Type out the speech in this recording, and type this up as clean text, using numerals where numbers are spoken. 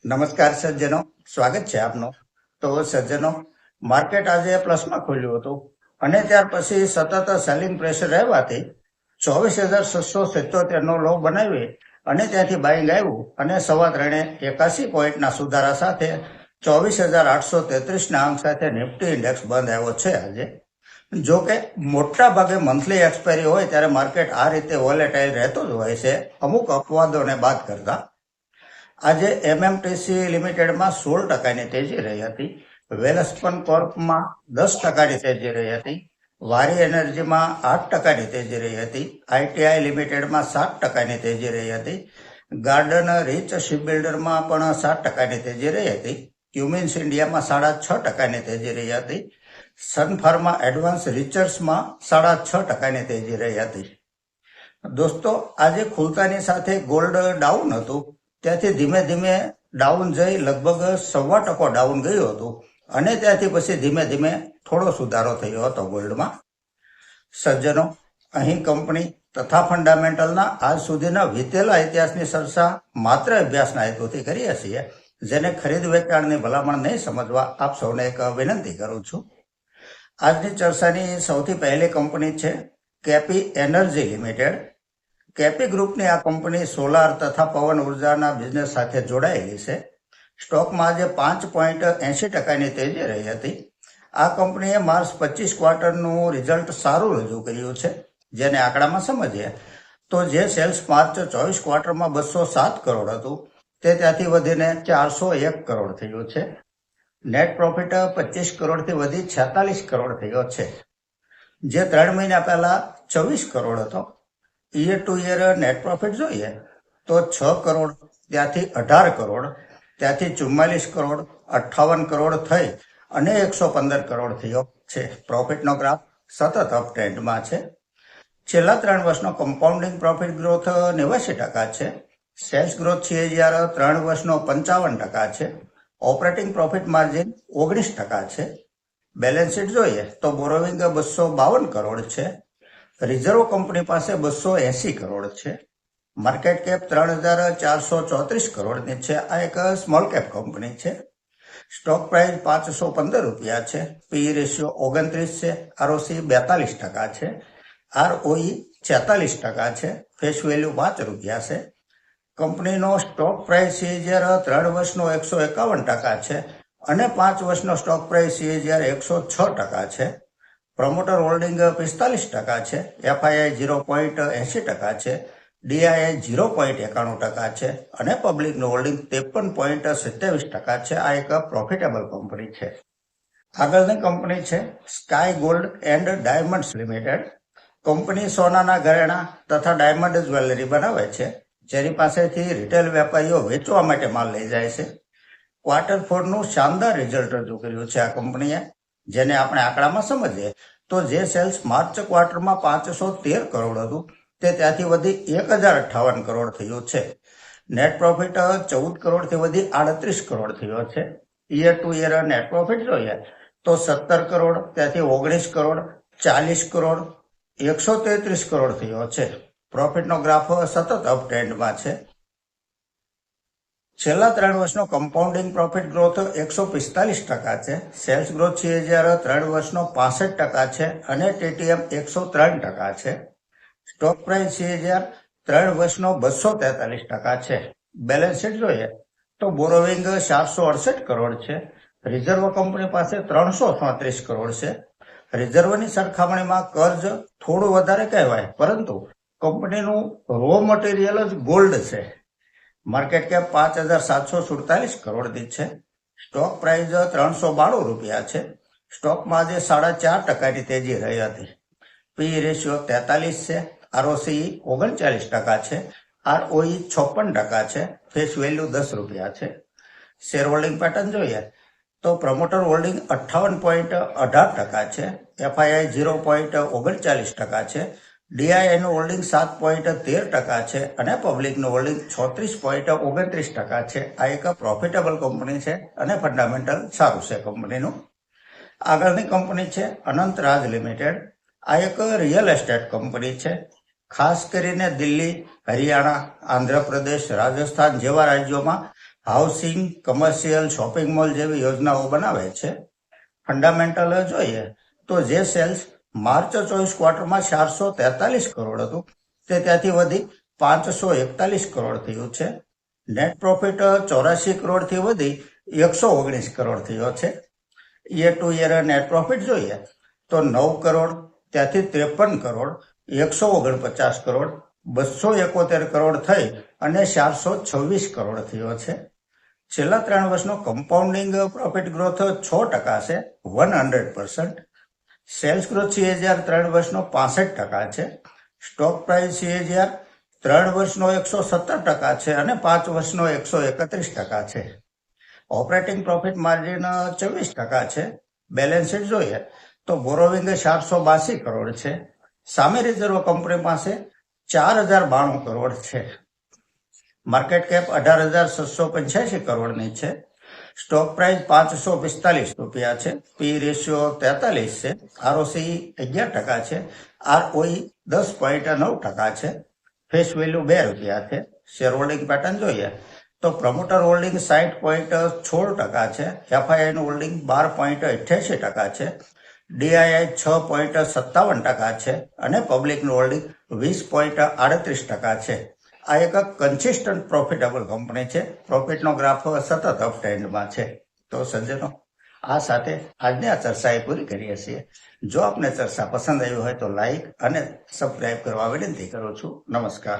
નમસ્કાર સજ્જનો, સ્વાગત છે આપનું. તો સજ્જનો, માર્કેટ આજે પ્લસમાં ખુલ્યું હતું અને ત્યાર પછી સતત સેલિંગ પ્રેશર રહેવાથી 24,677નો લો બનાવી અને ત્યાંથી બાઇંગ આવ્યું અને 3.81 પોઈન્ટના સુધારા સાથે 24,833ના અંક સાથે નિફ્ટી ઇન્ડેક્સ બંધ આવ્યો છે આજે. જો કે મોટા ભાગે મંથલી એક્સપાયરી હોય ત્યારે માર્કેટ આ રીતે વોલેટાઇલ રહેતો જ હોય છે, અમુક અપવાદોને બાદ કરતા. આજે એમએમટીસી લિમિટેડમાં 16%ની તેજી રહી હતી, વેલસ્પન કોર્પમાં 10%ની તેજી રહી હતી, વારી એનર્જીમાં 8%ની તેજી રહી હતી, આઈટીઆઈ લિમિટેડમાં 7%ની તેજી રહી હતી, ગાર્ડન રીચ શિપબિલ્ડરમાં પણ 7%ની તેજી રહી હતી, ક્યુમિન્સ ઇન્ડિયામાં 6.5%ની તેજી રહી હતી, સન ફાર્મા એડવાન્સ રિસર્ચમાં 6.5%ની તેજી રહી હતી. દોસ્તો, આજે ખુલતાની સાથે ગોલ્ડ ડાઉન હતું, ત્યાંથી ધીમે ધીમે ડાઉન જઈ લગભગ 1.25% ડાઉન ગયું હતું અને ત્યાંથી પછી ધીમે ધીમે થોડો સુધારો થયો હતો ગોલ્ડમાં. સજ્જનો, અહીં કંપની તથા ફંડામેન્ટલના આજ સુધીના વીતેલા ઇતિહાસની ચર્ચા માત્ર અભ્યાસના હેતુથી કરીએ છીએ, જેને ખરીદ વેચાણની ભલામણ નહીં સમજવા આપ સૌને એક વિનંતી કરું છું. આજની ચર્ચાની સૌથી પહેલી કંપની છે કેપી એનર્જી લિમિટેડ. કેપી ગ્રુપની આ કંપની સોલાર તથા પવન ઉર્જાના બિઝનેસ સાથે જોડાયેલી છે. સ્ટોકમાં આજે 5.80%ની તેજી રહી હતી. આ કંપનીએ માર્ચ 25 ક્વાર્ટરનું રિઝલ્ટ સારું રજૂ કર્યું છે, જેને આંકડામાં સમજીએ તો જે સેલ્સ માર્ચ 24 ક્વાર્ટરમાં 207 કરોડ હતું તે ત્યાંથી વધીને 401 કરોડ થયું છે. નેટ પ્રોફિટ 25 કરોડથી વધી 46 કરોડ થયો છે, જે 3 મહિના પહેલા 24 કરોડ હતો. Year to year net profit જોઈએ તો 6 કરોડ, ત્યાંથી 18 કરોડ, ત્યાંથી 44 કરોડ, 58 કરોડ થઈ અને 115 કરોડ થયો છે. પ્રોફિટનો ગ્રાફ સતત અપ ટ્રેન્ડમાં છે. છેલ્લા 3 વર્ષનો કમ્પાઉન્ડિંગ પ્રોફિટ ગ્રોથ 89% છે. સેલ્સ ગ્રોથ CAGR 3 વર્ષનો 55% છે. ઓપરેટિંગ પ્રોફિટ માર્જિન 19% છે. બેલેન્સ શીટ જોઈએ તો બોરોવિંગ 252 કરોડ છે. રિઝર્વ કંપની પાસે 280 કરોડ છે. માર્કેટ કેપ 3,434 કરોડની છે. આ એક સ્મોલ કેપ કંપની છે. સ્ટોક પ્રાઇસ 515 રૂપિયા છે. પી રેશિયો 29 છે. આરઓસી 42% છે. આરઓઈ 46% છે. ફેસ વેલ્યુ 5 રૂપિયા છે. કંપનીનો સ્ટોક પ્રાઇસ CAGR 3 વર્ષનો 151% છે અને 5 વર્ષનો સ્ટોક પ્રાઇસ CAGR 106% છે. પ્રમોટર હોલ્ડિંગ 45% છે. એફઆઈઆઈ 0.80% છે. ડીઆઈઆઈ 0.91% છે અને પબ્લિકનું હોલ્ડિંગ 53.27% છે. આ એક પ્રોફિટેબલ કંપની છે. આગળની કંપની છે sky gold and diamonds limited. Company સોનાના ઘરેણા તથા ડાયમંડ જ્વેલરી બનાવે છે, જેની પાસેથી રિટેલ વેપારીઓ વેચવા માટે માલ લઈ જાય છે. ક્વાર્ટર 4નું શાનદાર રિઝલ્ટ રજૂ કર્યું છે આ કંપનીએ, જેને આપણે આંકડામાં સમજીએ તો જે સેલ્સ માર્ચ ક્વાર્ટરમાં 513 કરોડ હતું તે ત્યાંથી વધી 1,058 કરોડ થયું છે. નેટ પ્રોફિટ 14 કરોડથી વધી 38 કરોડ થયો છે. Year to year net profit જોઈએ તો 17 કરોડ, ત્યાંથી 19 કરોડ, 40 કરોડ, 133 કરોડ થયો છે. પ્રોફિટનો ગ્રાફ સતત અપ ટ્રેન્ડમાં છે. છેલ્લા 3 વર્ષનો કમ્પાઉન્ડિંગ પ્રોફિટ ગ્રોથ 145% છે. સેલ્સ ગ્રોથ CAGR 3 વર્ષનો 65% છે અને TTM 103% છે. સ્ટોક પ્રાઇસ CAGR 3 વર્ષનો 243% છે. બેલેન્સ શીટ જોઈએ તો બોરોવિંગ 468 કરોડ છે. રિઝર્વ કંપની પાસે 337 કરોડ છે. રિઝર્વની સરખામણીમાં કર્જ થોડું વધારે કહેવાય, પરંતુ કંપનીનું રો મટીરિયલ જ ગોલ્ડ છે. માર્કેટ કેપ 5,747 કરોડની છે. સ્ટોક પ્રાઇસ 392 રૂપિયા છે. સ્ટોકમાં આજે 4.5%ની તેજી રહી હતી. પી રેશિયો 43 છે. આરઓસી 39% છે. આરઓઈ 56% છે. ફેસ વેલ્યુ 10 રૂપિયા છે. શેર હોલ્ડિંગ પેટર્ન જોઈએ તો પ્રમોટર હોલ્ડિંગ 58.18% છે. એફઆઈઆઈ 0.39% છે. ડીઆઈઆઈનું હોલ્ડિંગ 7.13% છે અને પબ્લિકનું હોલ્ડિંગ 36.29% છે. આ એક પ્રોફિટેબલ કંપની છે અને ફંડામેન્ટલ સારું છે કંપનીનું. આગળની કંપની છે અનંતરાજ લિમિટેડ. આ એક રિયલ એસ્ટેટ કંપની છે. ખાસ કરીને દિલ્હી, હરિયાણા, આંધ્રપ્રદેશ, રાજસ્થાન જેવા રાજ્યોમાં હાઉસિંગ, કમર્શિયલ, શોપિંગ મોલ જેવી યોજનાઓ બનાવે છે. ફંડામેન્ટલ જોઈએ તો જે સેલ્સ માર્ચ 24 ક્વાર્ટરમાં 443 કરોડ હતું તે ત્યાંથી વધી 541 કરોડ થયું છે. નેટ પ્રોફિટ 84 કરોડથી વધી 119 કરોડ થયો છે. Year to year net profit જોઈએ તો 9 કરોડ ત્યાંથી 53 કરોડ, 149 કરોડ, 271 કરોડ થઈ અને 426 કરોડ થયો છે. છેલ્લા 3 વર્ષનો કમ્પાઉન્ડિંગ પ્રોફિટ ગ્રોથ 6% છે, 100%. સેલ્સ ગ્રોથ CAGR 3 વર્ષનો 65% છે. સ્ટોક પ્રાઇસ CAGR 3 વર્ષનો 117% છે અને 5 વર્ષનો 131% છે. ઓપરેટિંગ પ્રોફિટ માર્જિન 24% છે. બેલેન્સ શીટ જોઈએ તો બોરોવિંગ 482 કરોડ છે. સામે રિઝર્વ કંપની પાસે 4092 કરોડ છે. માર્કેટ કેપ 18,785 કરોડની છે. સ્ટોક પ્રાઇસ 545 રૂપિયા છે. પી રેશિયો 43 છે. ROC 11% છે. ROE 10.9% છે. ફેસ વેલ્યુ 2 રૂપિયા છે. શેર હોલ્ડિંગ પેટર્ન જોઈએ તો પ્રમોટર હોલ્ડિંગ 60.16% છે. FII નું હોલ્ડિંગ 12.88% છે. DII 6.57% છે અને પબ્લિકનું હોલ્ડિંગ 20.38% છે. આ એક કન્સિસ્ટન્ટ પ્રોફિટેબલ કંપની છે. પ્રોફિટનો ગ્રાફ સતત અપ ટ્રેન્ડમાં છે. તો સજ્જનો, આ સાથે આજની આ ચર્ચા એ પૂરી કરીએ છીએ. જો આપને ચર્ચા પસંદ આવી હોય તો લાઈક અને સબસ્ક્રાઇબ કરવા વિનંતી કરું છું. નમસ્કાર.